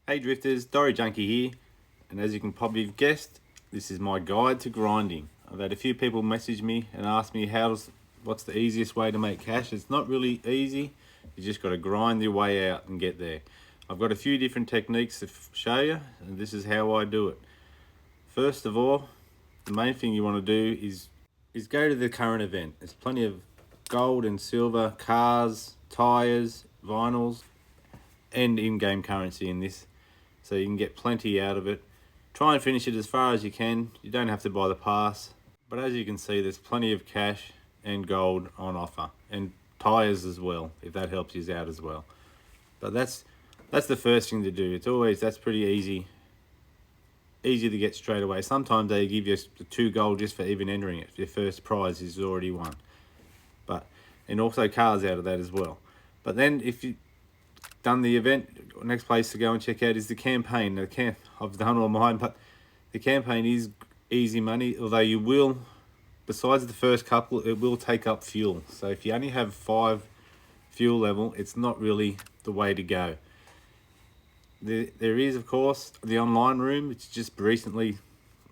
Hey drifters, DoriJunkie here, and as you can probably have guessed, this is my guide to grinding. I've had a few people message me and ask me what's the easiest way to make cash. It's not really easy, you just got to grind your way out and get there. I've got a few different techniques to show you, and this is how I do it. First of all, the main thing you want to do is go to the current event. There's plenty of gold and silver, cars, tyres, vinyls, and in-game currency in this, so you can get plenty out of it. Try and finish it as far as you can. You don't have to buy the pass, but as you can see, there's plenty of cash and gold on offer, and tyres as well, if that helps you out as well. But that's the first thing to do. That's pretty easy to get straight away. Sometimes they give you 2 gold just for even entering it. Your first prize is already won, and also cars out of that as well. But then if you done the event, next place to go and check out is the campaign. I've done all mine, but the campaign is easy money, although you will, besides the first couple, it will take up fuel. So if you only have 5 fuel level, it's not really the way to go. There is, of course, the online room. It's just recently,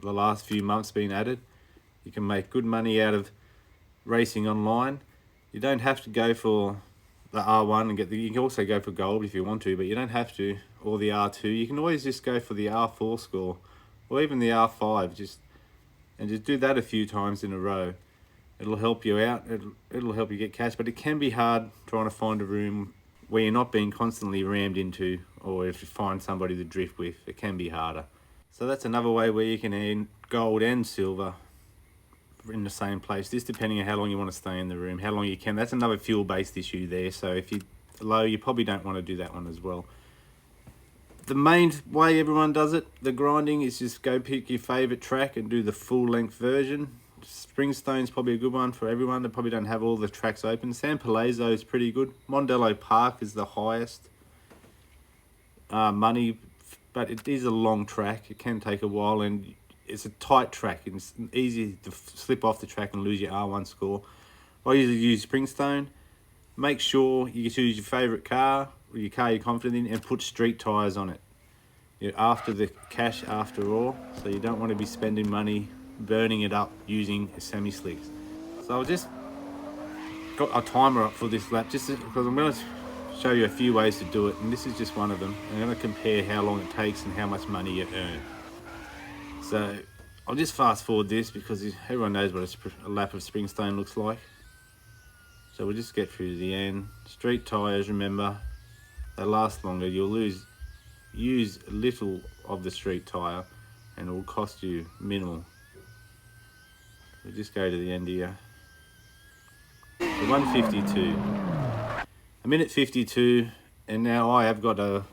the last few months, been added. You can make good money out of racing online. You don't have to go for the R1 and you can also go for gold if you want to, but you don't have to, or the R2. You can always just go for the R4 score, or even the R5, just do that a few times in a row. It'll help you out, it'll help you get cash, but it can be hard trying to find a room where you're not being constantly rammed into, or if you find somebody to drift with, it can be harder. So that's another way where you can earn gold and silver in the same place, just depending on how long you want to stay in the room, how long you can. That's another fuel based issue there, so if you're low, you probably don't want to do that one as well. The main way everyone does it, the grinding, is just go pick your favorite track and do the full length version. Springstone's probably a good one for everyone that probably don't have all the tracks open. San Palazzo is pretty good. Mondello Park is the highest money, but it is a long track. It can take a while, and it's a tight track. It's easy to slip off the track and lose your R1 score. I usually use Springstone. Make sure you choose your favourite car, or your car you're confident in, and put street tyres on it. You're after the cash after all, so you don't want to be spending money burning it up using semi-slicks. So I've just got a timer up for this lap, just because I'm going to show you a few ways to do it, and this is just one of them. I'm going to compare how long it takes and how much money you earn. So I'll just fast forward this because everyone knows what a lap of Springstone looks like. So we'll just get through to the end. Street tyres, remember, they last longer. You'll use little of the street tyre and it will cost you minimal. We'll just go to the end here. So 152. A minute 52, and now I have got a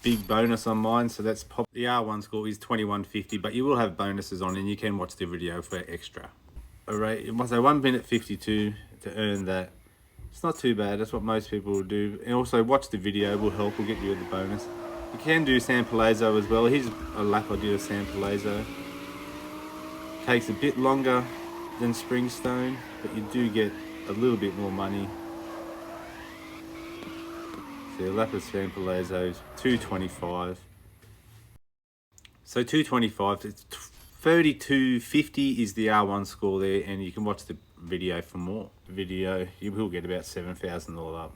big bonus on mine, so that's the R1 score is 2150, but you will have bonuses on and you can watch the video for extra. Alright, it must say 1 minute 52 to earn that. It's not too bad, that's what most people will do. And also watch the video, will help, will get you the bonus. You can do San Palazzo as well. Here's a lap I did of San Palazzo. Takes a bit longer than Springstone, but you do get a little bit more money. So a lap of San Palazzo is 225. So 225, it's 3250 is the R1 score there, and you can watch the video for more. The video, you will get about 7,000 all up.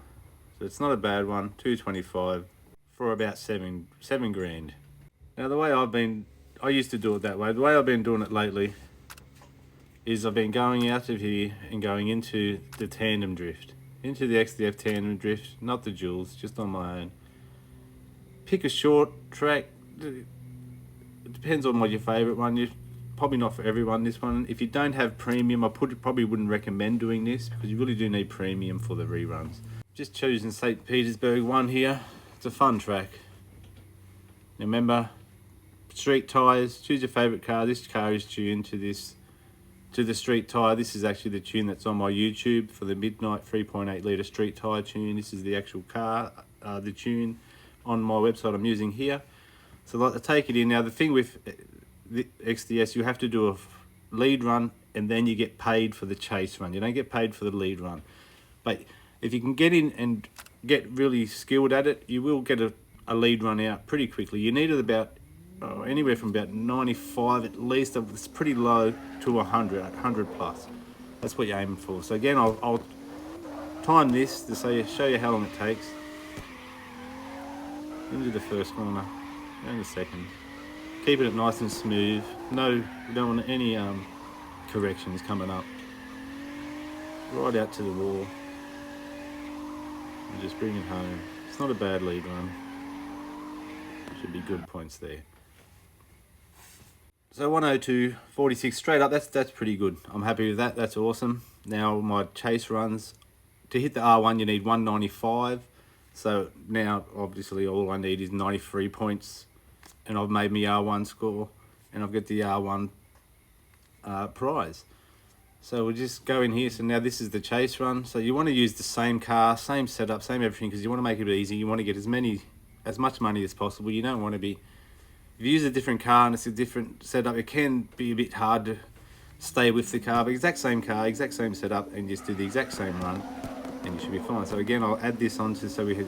So it's not a bad one, 225 for about seven grand. Now the way I used to do it that way. The way I've been doing it lately is I've been going out of here and going into the tandem drift. Into the XDF tandem drift, not the duels, just on my own. Pick a short track. It depends on what your favourite one is. Probably not for everyone, this one. If you don't have premium, probably wouldn't recommend doing this because you really do need premium for the reruns. Just choosing St. Petersburg 1 here. It's a fun track. Now remember, street tyres, choose your favourite car. This car is tuned to the street tyre. This is actually the tune that's on my YouTube for the Midnight 3.8 litre street tyre tune. This is the actual car, the tune on my website I'm using here. So like to take it in. Now the thing with the XDS, you have to do a lead run and then you get paid for the chase run. You don't get paid for the lead run. But if you can get in and get really skilled at it, you will get a a lead run out pretty quickly. You needed about anywhere from about 95 at least. It's pretty low to 100 plus. That's what you're aiming for. So again, I'll time this to show you how long it takes. Into the first corner, and the second. Keeping it nice and smooth. No, we don't want any corrections coming up. Right out to the wall. And just bring it home. It's not a bad lead run. Should be good points there. So 102.46 straight up, that's pretty good. I'm happy with that, that's awesome. Now my chase runs, to hit the R1 you need 195. So now obviously all I need is 93 points and I've made my R1 score and I've got the R1 prize. So we'll just go in here. So now this is the chase run. So you want to use the same car, same setup, same everything, because you want to make it easy. You want to get as much money as possible. You don't want to be, if you use a different car and it's a different setup, it can be a bit hard to stay with the car. But exact same car, exact same setup, and just do the exact same run, and you should be fine. So again, I'll add this onto, so we had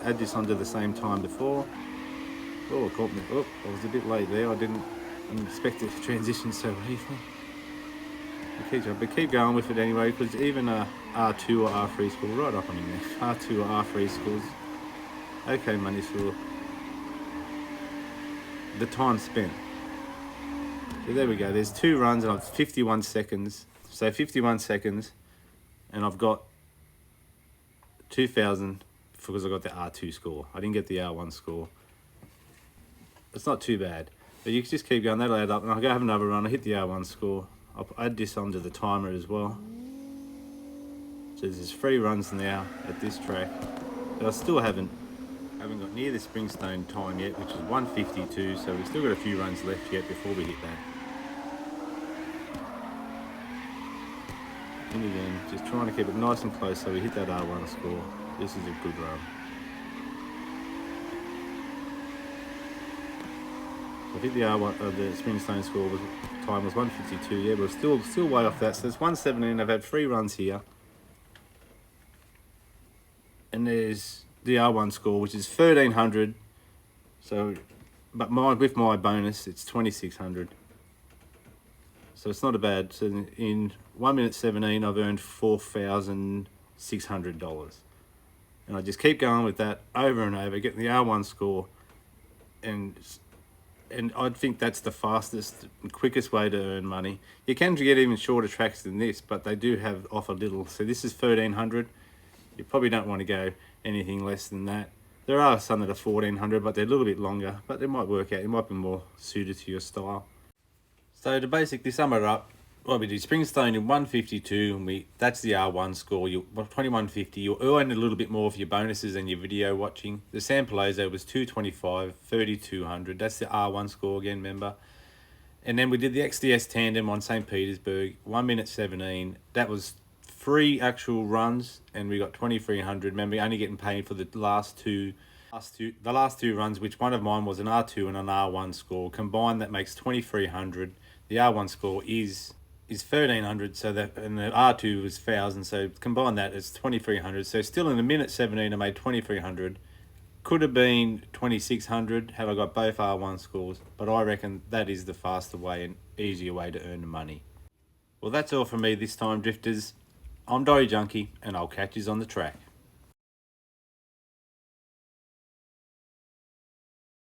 add this onto the same time before. Oh, it caught me. Oh, I was a bit late there. I didn't expect it to transition so easily. But keep going with it anyway, because even a R2 or R3 score, right up on in there. R2 or R3 scores. Okay, money for the time spent. So there we go. There's 2 runs and I've 51 seconds. So 51 seconds, and I've got 2,000 because I got the R2 score. I didn't get the R1 score. It's not too bad, but you can just keep going. That'll add up, and I'll go have another run. I hit the R1 score. I'll add this onto the timer as well. So there's 3 runs now at this track, but I still haven't got near the Springstone time yet, which is 1:52. So we've still got a few runs left yet before we hit that. And again, just trying to keep it nice and close so we hit that R1 score. This is a good run. I think the R1, the Springstone score time was 1:52. Yeah, but still way off that. So it's 1:17. I've had 3 runs here, and there's the R1 score, which is 1,300. So, but with my bonus, it's 2,600. So it's not a bad. So in 1:17, I've earned $4,600, and I just keep going with that over and over, getting the R1 score, and I think that's the fastest and quickest way to earn money. You can get even shorter tracks than this, but they do offer little. So this is 1,300. You probably don't want to go anything less than that. There are some that are 1,400, but they're a little bit longer, but they might work out. It might be more suited to your style. So to basically sum it up, what we do, Springstone in 1:52, and that's the R1 score. 21.50. You earn a little bit more for your bonuses and your video watching. The Sampleozo was 225, 3,200. That's the R1 score again, remember. And then we did the XDS tandem on St. Petersburg, 1:17. That was 3 actual runs, and we got 2,300. Remember, only getting paid for the last two runs, which one of mine was an R2 and an R1 score. Combined, that makes 2,300. The R1 score is 1,300, so that, and the R2 was 1,000, so combine that, it's 2,300. So still in a minute 17, I made 2,300. Could have been 2,600 had I got both R1 scores, but I reckon that is the faster way and easier way to earn the money. Well, that's all from me this time, Drifters. I'm DoriJunkie, and I'll catch yous on the track.